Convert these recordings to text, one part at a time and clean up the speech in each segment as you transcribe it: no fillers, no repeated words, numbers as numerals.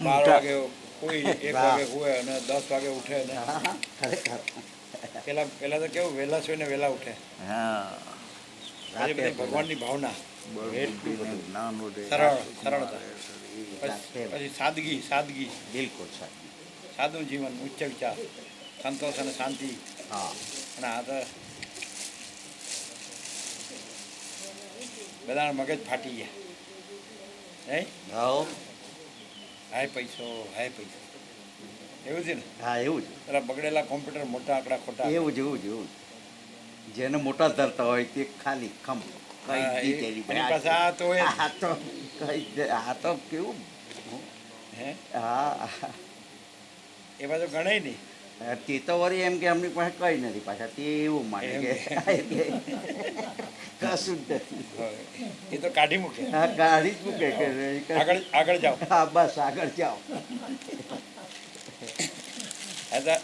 12 વાગે કોઈ 1 વાગે હુએ અને 10 વાગે ઉઠે ને ખરેખર. પેલા તો કેવું વહેલા સુઈને વહેલા ઉઠે. હા પછી બધી ભગવાનની ભાવના એટલું બધું સરળતા પછી સાદગી બિલકુલ સાચી. સાદું જીવન ઉચ્ચ વિચાર સંતોષ અને શાંતિ. હા અને આ તો બધાના મગજ ફાટી ગયા નહીં હા હાય પૈસો એવું છે ને. હા એવું જ પેલા બગડેલા કોમ્પ્યુટર મોટા આંકડા ખોટા એવું જ એવું જ એવું જ. જેને મોટા ધરતા હોય તે ખાલી ખમ કઈ હા દીધેલી એની પાસે આ તો એ આ તો આ તો કેવું. હે હા એ બાજુ ગણાય નહીં તે તો વળી એમ કે એમની પાસે કઈ નથી પાછા તે એવું માને એમ કે કશું જ નથી. હવે એ તો કાઢી મૂકે હા ગાડી જ મૂકે કે આગળ જાઓ. હા બસ આગળ જાઓ. આ તો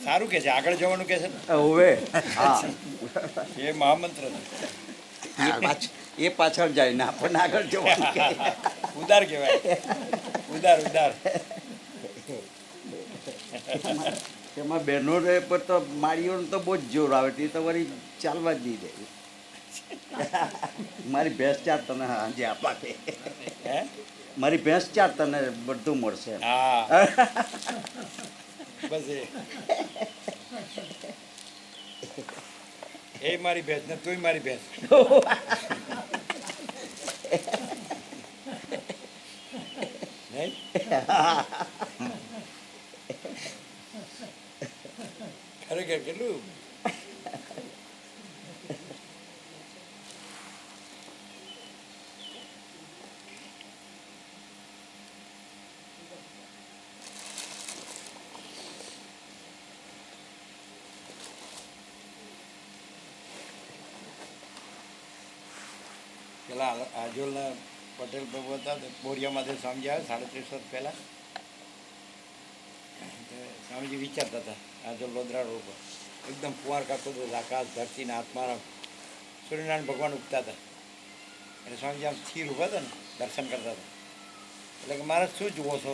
સારું કે છે આગળ જવાનું કે છે ને હવે હા એ મહામંત્ર એ પાછળ જાય ને આપણને આગળ જવાનું છે કહે. ઉદાર કહેવાય ઉદાર તેમાં બહેનો રહે પર તો માળીઓને તો બહુ જ જોર આવે તે તો વળી ચાલવા જ નહીં દે. મારી ભેંસ ચાર તને હાજે આપા કે હે મારી ભેંસ ચાર તને બધું મળશે. હા બસ એ મારી ભેંસ ને તુંય મારી ભેંસ નહીં ખરેખર કેટલું પેલા આજોલના પટેલ પ્રભુ હતા તે બોરિયામાંથી સ્વામીજી આવ્યા 350 વર્ષ પહેલાં સ્વામીજી વિચારતા હતા આજોલ લોધરા રોડ પર એકદમ કુંવાર કાકું હતું આકાશ ધરતીના આત્માના સૂર્યનારાયણ ભગવાન ઉગતા હતા એટલે સ્વામીજી આમ સ્થિર ઊભા હતા ને દર્શન કરતા હતા એટલે કે મારે શું જુઓ છો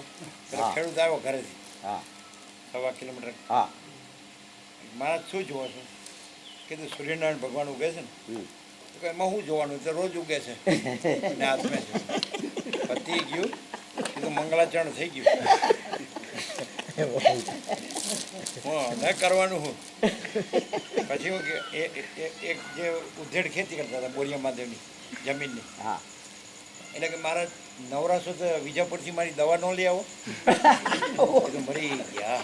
પેલો ખેડૂત આવ્યો ઘરેથી હા 1.25 કિલોમીટર હા મારે શું જુઓ છો કીધું સૂર્યનારાયણ ભગવાન ઉગે છે ને તો કે એમાં શું જોવાનું તો રોજ ઉગે છે ને આત્મે છે પતી ગયું કીધું મંગળાચરણ થઈ ગયું ન કરવાનું હું પછી હું કે એક જે ઉધેડ ખેતી કરતા હતા બોરિયા મહાદેવની જમીનની હા એટલે કે મારા નવરાશો તો વિજાપુરથી મારી દવા ન લઈ આવો કીધું મરી ગયા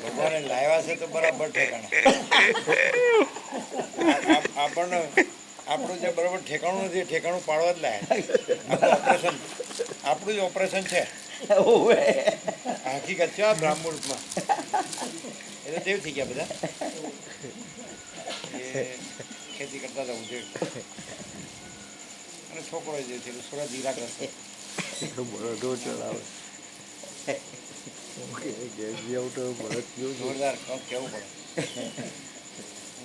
ભગવાને લાવ્યા છે તો બરાબર ઠેકાણા આપણને આપણું જે બરાબર ઠેકાણું નથી ઠેકાણું પાડવા જ લાયા ઓપરેશન આપણું જ ઓપરેશન છે હકીકત છે આ બ્રાહ્મણમાં એટલે દેવ થઈ ગયા બધા એ ખેતી કરતા હતા ઉધેડ અને છોકરો જે છે સુરત હીરા કરશે જોરદાર કેવું પડે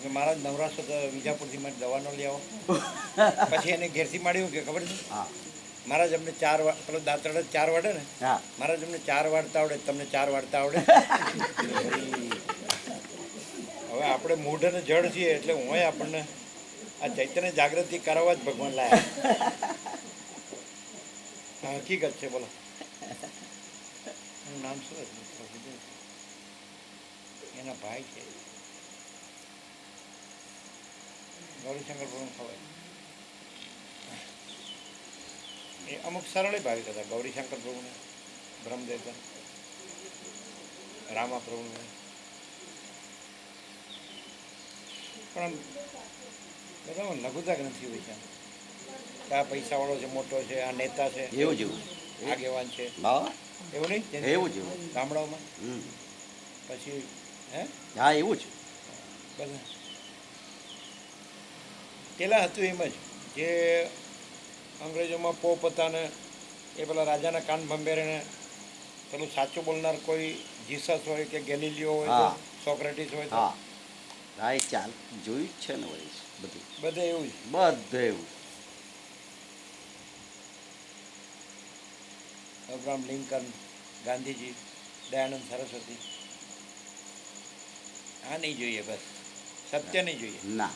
કે મારા નવરાશો તો વિજાપુરથી મારી દવા ન લઈ આવો પછી એને ઘેરથી માડ્યું કે ખબર છે મારા જ અમને પેલો દાંતરડે 4 વાળે ને મારા જ અમને 4 વાળતા આવડે તમને 4 વાળતા આવડે હવે આપણે મૂઢ અને જડ છીએ એટલે હું આપણને આ ચૈતન્ય જાગૃતિ કરાવવા જ ભગવાન લાયા હકીકત છે બોલો એનું નામ શું હતું એના ભાઈ છે ગૌરીશંકર પ્રભુ ખબર એ અમુક સરળ ભાવિક હતા ગૌરીશંકર પ્રભુને બ્રહ્મદેવતા રામા પ્રભુને પણ બધા લઘુતા ગ્રંથિ હોય છે આ પૈસાવાળો છે મોટો છે આ નેતા છે એવું જેવું આગેવાન છે એવું નહીં એવું જ એવું ગામડાઓમાં પછી હે હા એવું જ બધા પેલા હતું એમ જ જે અંગ્રેજોમાં પોપ હતા ને એ પેલા રાજાના કાન ભંભેરીને પેલું સાચું બોલનાર કોઈ જીસસ હોય કે ગેલીલિયો હોય તો સોક્રેટિસ હોય તો હા એ ચાલ જોયું જ છે ને વળી બધું બધે એવું જ બધે એવું અબ્રાહમ લિંકન, ગાંધીજી, દયાનંદ સરસ્વતી. આ નહીં જોઈએ, બસ સત્ય નહીં જોઈએ. ના.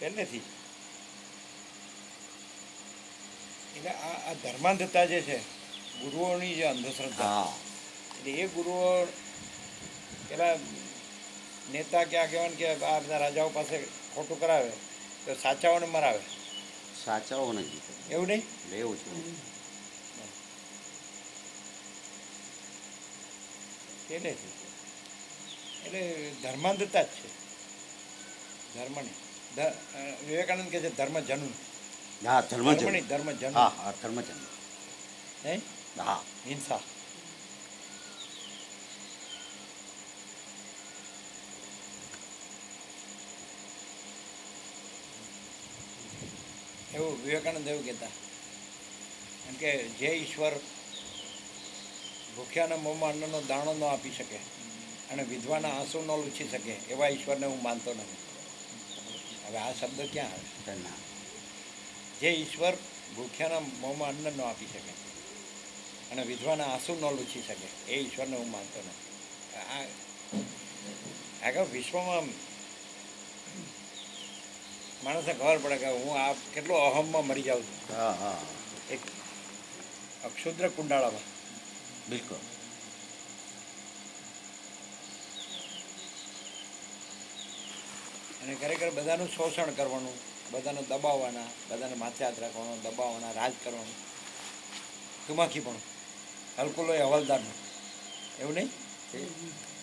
પહેલેથી એટલે આ ધર્માંધતા જે છે, ગુરુઓની જે અંધશ્રદ્ધા, હા. એટલે એ ગુરુઓ પેલા નેતા ક્યાં કહેવાય ને કે આ બધા રાજાઓ પાસે ખોટું કરાવે તો સાચાઓને મરાવે, સાચાઓ નથી. એવું નહીં? લેવું છે. પહેલેથી એટલે ધર્માંધતા જ છે, ધર્મની. વિવેકાનંદ કહે છે ધર્મ જન્મ. હા, ધર્મ ધર્મની ધર્મ જન્મ. હા હા, ધર્મ જન્મ. હે? હા. હિંસા. એવું વિવેકાનંદ એવું કહેતા, એમ કે જે ઈશ્વર ભૂખ્યાના મોંમાં અન્નનો દાણો ન આપી શકે અને વિધવાના આંસુ ન લૂછી શકે એવા ઈશ્વરને હું માનતો નથી. હવે આ શબ્દ ક્યાં આવે? ના. જે ઈશ્વર ભૂખ્યાના મોંમાં અન્ન ન આપી શકે અને વિધવાના આંસુ ન લૂછી શકે એ ઈશ્વરને હું માનતો નથી. આ આગળ વિશ્વમાં માણસને ખબર પડે કે હું આ કેટલો અહમમાં મરી જાઉં છું, હા હા, એક અક્ષુદ્ર કુંડાળામાં. બિલકુલ. અને ખરેખર બધાનું શોષણ કરવાનું, બધાને દબાવવાના, બધાને માથે હાથ રાખવાનો, દબાવવાના, રાજ કરવાનું, તુમાખી પણ હલકુલો એ હવાલદારનું, એવું નહીં?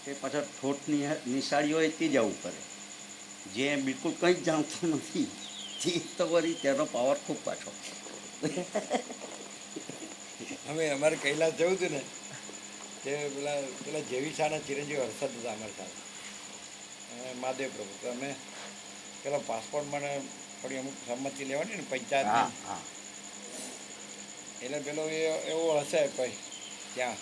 એ પાછળ ઠોઠની નિશાળીઓ એ તે જવું પડે, જે બિલકુલ કંઈ જ જાણતું નથી તે તો વળી તેનો પાવર ખૂબ પાછો. અમે અમારે કૈલાસ જવું હતું ને તે પેલા પેલા જેવીસાના ચિરંજીવી હર્ષદ હતા અમારી સાથે, અને મહાદેવ પ્રભુ. તો અમે પેલા પાસપોર્ટ મને થોડી અમુક સંમતિ લેવાની ને હા પંચાયતની, હા. એટલે પેલો એવો હશે કોઈ ત્યાં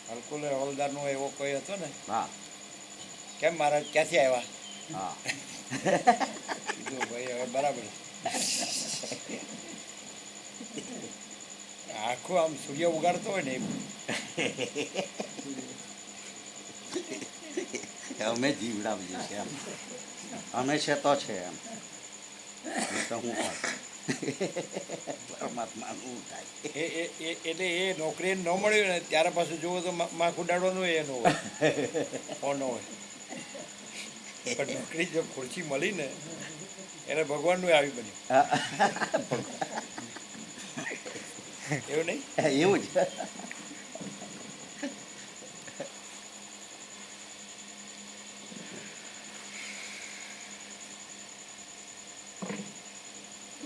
હલકુલ હવલદારનો એવો કોઈ હતો ને, હા કેમ મહારાજ ક્યાંથી આવ્યા? હા. કીધું ભાઈ હવે બરાબર આખું આમ સૂર્ય ઉગાડતો હોય ને અમે જીવડાવીએ છીએ એમ, અમે છે તો છે એમ. તો હું પરમાત્માનું થાય. એટલે એ નોકરી ન મળ્યું ને ત્યારે પાછું જુઓ તો માખું ઉડાડવાનું એ ન હોય, ન હોય. પણ નોકરી જો ખુરશી મળી ને એને ભગવાનનું આવી બન્યું, એવું નહીં? એવું જ.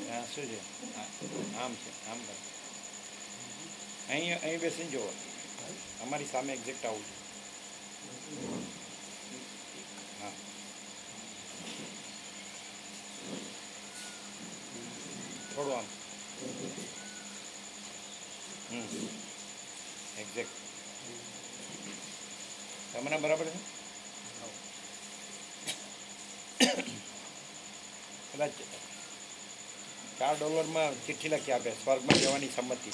હા, શું છે? આમ છે, આમ કરે. અહીં બેસીને જુઓ, અમારી સામે એક્ઝેક્ટ આવું છે. હા, થોડું આમ. એક્ઝેક્ટ તમને બરાબર છે? કદાચ $4 ચિઠ્ઠી લખી આપે સ્વર્ગમાં જવાની સંમતિ.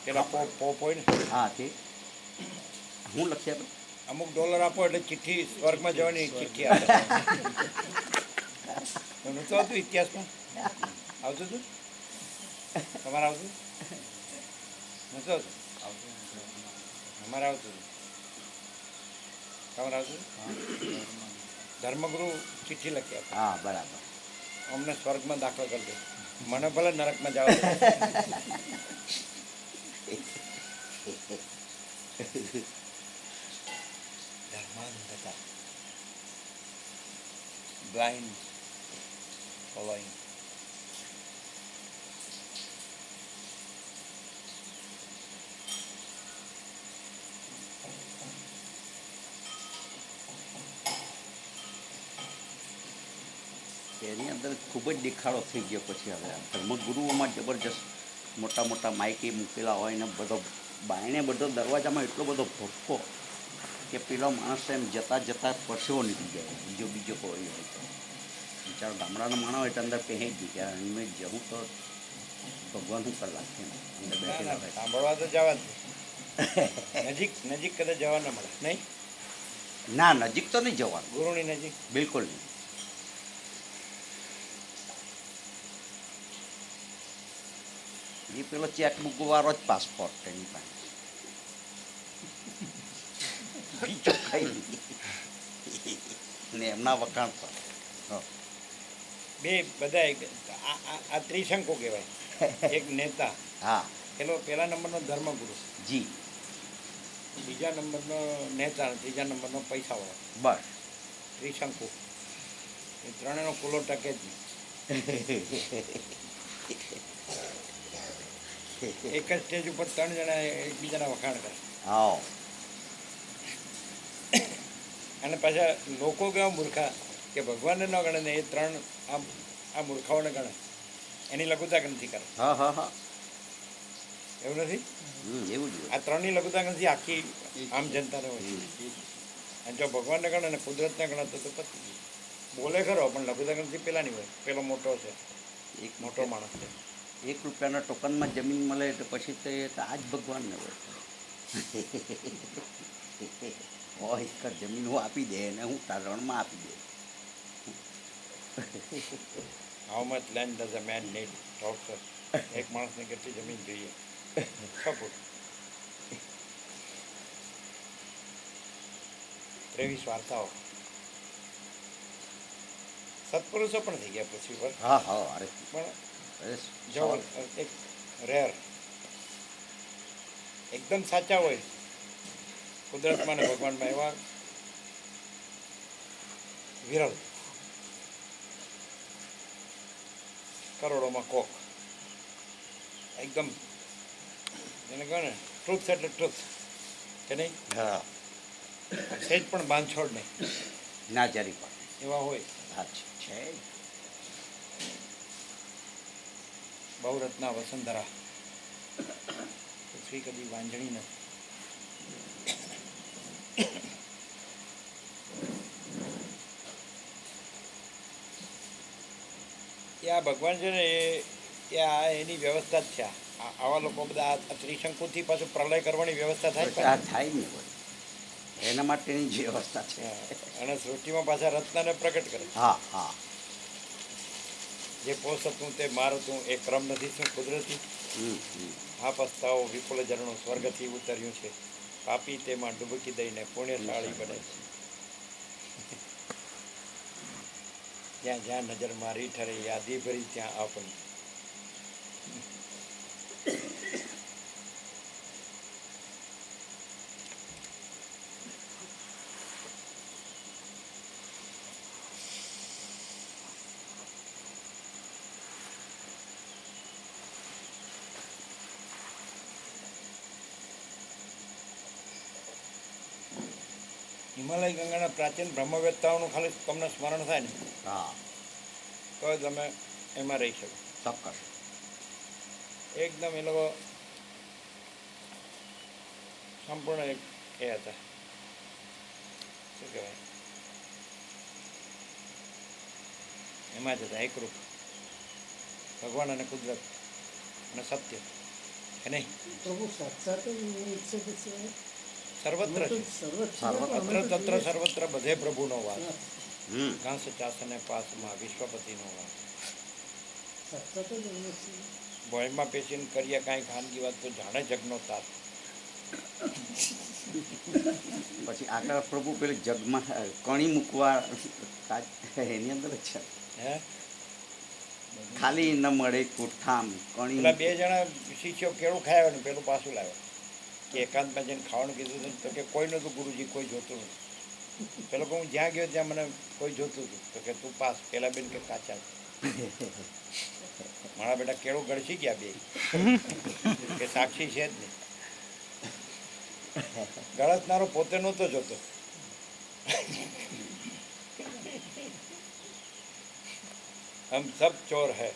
પેલા પોપ હોય ને, હા, તે હું લખી આપે. અમુક ડોલર આપો એટલે ચિઠ્ઠી સ્વર્ગમાં જવાની ચિઠ્ઠી આપે. નહોતું આવતું ઇતિહાસમાં? આવતું હતું? તમારે આવતું? નહોતું આવતું? અમારે આવતું હતું. તમારે આવતું? ધર્મગુરુ ચિઠ્ઠી લખી આપે, હા, બરાબર. અમને સ્વર્ગમાં દાખલ કરી દે, મને ભલે નરકમાં જાવ. ધર્માંધતા, બ્લાઇન્ડ ફોલોઈંગ. એની અંદર ખૂબ જ દેખાડો થઈ ગયો પછી. હવે ધર્મગુરુઓમાં જબરજસ્ત મોટા મોટા માઇકી મૂકેલા હોય ને બધો બાયણે બધો દરવાજામાં એટલો બધો ભપકો કે પેલો માણસ એમ જતાં જતાં પરસેવો નીકળી જાય, બીજો કોઈ હોય તો. બિચારો ગામડાના માણસ હોય તો અંદર પહેરી જ કે નિમિત્ત જવું તો ભગવાન શું કલાક છે અંદર ના બેઠેલા ના હોય સાંભળવા તો જવા જ નજીક નજીક કદાચ જવા ન મળે નહીં ના નજીક તો નહીં જવાનું ગુરુની નજીક બિલકુલ નહીં. એ પેલો ચેકબુક વાળો જ પાસપોર્ટ એની પાસે બીજો કઈ નહીં. ને એમના વખાણ પર બે બધા આ ત્રિશંકુ કહેવાય. એક નેતા હા પેલા નંબરનો ધર્મગુરુ, જી બીજા નંબરનો નેતા અને ત્રીજા નંબરનો પૈસાવાળો. બસ ત્રિશંકુ એ ત્રણેયનો કુલો ટકે જ નહીં. એક જ સ્ટેજ ઉપર ત્રણ જણા એકબીજાના વખાણ કરે હા અને પાછા લોકો કેવા મૂર્ખા કે ભગવાનને ન ગણે ને એ ત્રણ આ મૂર્ખાઓને ગણે એની લઘુતા નથી કરે. હા હા હા એવું નથી. એવું જ હોય. આ ત્રણની લઘુતા નથી આખી આમ જનતાને હોય. અને જો ભગવાનને ગણે ને કુદરતને ગણે તો પતી ગયું. બોલે ખરો પણ લઘુતા નથી પેલાની હોય. પેલો મોટો છે, એક મોટો માણસ છે. 1 રૂપિયાના ટોકનમાં જમીન મળે તો પછી તો એ તો આ જ ભગવાનને હોય. એક જ જમીન હું આપી દે અને હું રણમાં આપી દે. How much land does a man need doctor? એક માણસને કેટલી જમીન જોઈએ? 6 ફૂટ. 23 વાર્તાઓ. સત્પુરુષો પણ થઈ ગયા પૃથ્વી પર, હા હા અરે પણ અરે જવલ એક રેર એકદમ સાચા હોય કુદરતમાં ને ભગવાનમાં એવા વિરલ. કરોડોમાં કોક એકદમ એને કહે ને ટ્રુથ એટલે ટ્રુથ કે નહીં, હા સહેજ પણ બાંધછોડ નહીં ના જરી પણ એવા હોય. હા છે બહુરત્ના વસુંધરા. પૃથ્વી કદી વાંજણી નથી. એ આ ભગવાન છે ને એ આ એની વ્યવસ્થા જ છે. આવા લોકો બધા આ ત્રિશંકુથી પાછું પ્રલય કરવાની વ્યવસ્થા થાય આ થાય ને હોય એના માટેની જ વ્યવસ્થા છે. અને સૃષ્ટિમાં પાછા રત્નને પ્રગટ કરે. હા હા જે પોષ હતું તે માર હતું એ ક્રમ નથી શું કુદરતી? હમ આ પસ્તાવો વિપુલ ઝરણું સ્વર્ગથી ઉતર્યું છે. પાપી તેમાં ડૂબકી દઈને પુણ્યશાળી બને છે. જ્યાં જ્યાં નજર મારી ઠરે યાદી ભરી ત્યાં આપણી. હિમાલય ગંગાના પ્રાચીન બ્રહ્મવેત્તાઓનું ખાલી તમને સ્મરણ થાય ને હા તો તમે એમાં રહી શકો. ચોક્કસ એકદમ એ લોકો સંપૂર્ણ એ હતા શું કહેવાય એમાં જ હતા એકરૂપ ભગવાન અને કુદરત અને સત્ય કે નહીં. પ્રભુ સાક્ષાત જ ઈચ્છે કે છે સર્વત્ર છે. અત્ર તત્ર સર્વત્ર બધે પ્રભુનો વાસ. હમ ઘાસ ચાસને પાસમાં વિશ્વપતિનો વાસ. સાક્ષાત જ એમને છે. ભોયમાં પેશીને કરીએ કાંઈ ખાનગી વાત તો જાણે જગનો તાત. પછી આગળ પ્રભુ પેલી જગમાં કણી મૂકવા એની અંદર જ છે હે ખાલી ન મળે કોઠામ કણી પેલા 2 જણા શિષ્યો કેળું ખાયા ને પેલું પાછું લાવ્યો કે એકાંતમાં જઈને ખાવાનું કીધું હતું તો કે કોઈ નહોતું ગુરુજી, કોઈ જોતું નથી. પેલો કે હું જ્યાં ગયો ત્યાં મને કોઈ જોતું હતું તો કે તું પાસ. પેલા બેન કે કાચા મારા બેટા કેળું ગળસી ગયા 2 કે સાક્ષી છે જ નહીં. ગળસનારો પોતે નહોતો જોતો. હમ સબ ચોર હૈ.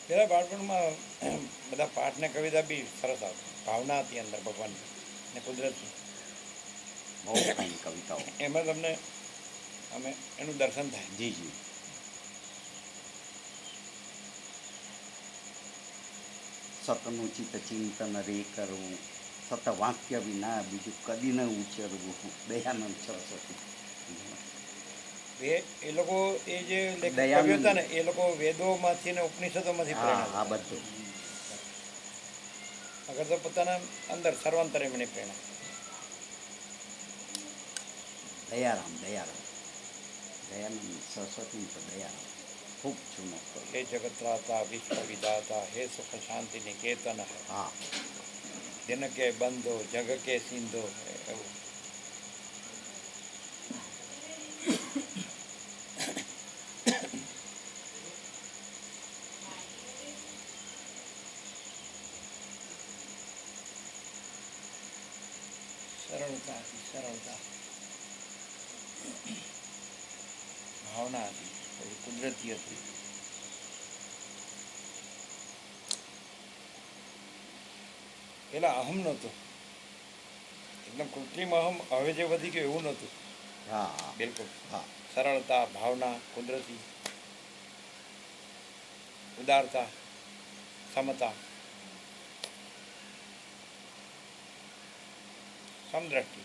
પહેલાં બાળપણમાં બધા પાઠ ને કવિતા બી સરસ આવતી, ભાવના હતી અંદર ભગવાનની ને કુદરતની. બહુ ફાઇન કવિતાઓ. એમાં તમને અમે એનું દર્શન થાય. જી જી. સતનું ચિત્ત ચિંતન રે કરવું, સત વાક્ય વિના બીજું કદી ન ઉચ્ચરવું, દયાનંદ સરસ્વતી. એ લોકો એ જે લેખક દયાનંદ. કવિઓ હતા ને એ લોકો વેદોમાંથી ને ઉપનિષદોમાંથી હા પ્રેરણા આ લેતા. બધું. અગર તો પોતાના અંદર સર્વાંતરે મને પ્રેરણા. દયારામ દયારામ દયાનંદ સરસ્વતી તો દયારામ ખૂબ જૂનો કવિ. હે જગત્રાતા વિશ્વ વિધાતા હે સુખ શાંતિ નિકેતન, હા દિન કે બંધો જગ કે સિંધો, એવું. સરળતા હતી, સરળતા, ભાવના હતી, થોડી કુદરતી હતી. પેલા અહમ નહોતો, એકદમ કૃત્રિમ અહમ હવે જે વધી ગયો એવું નહોતું. હા હા બિલકુલ હા. સરળતા, ભાવના, કુદરતી, ઉદારતા, સમતા, સમદ્રષ્ટિ.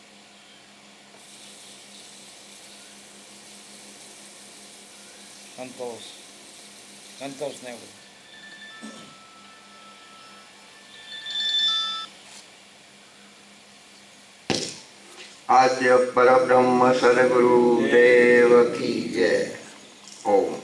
સંતોષ, સંતોષ ને એવું બધું. आद्य परब्रह्म सदगुरु देव की जय। ओम।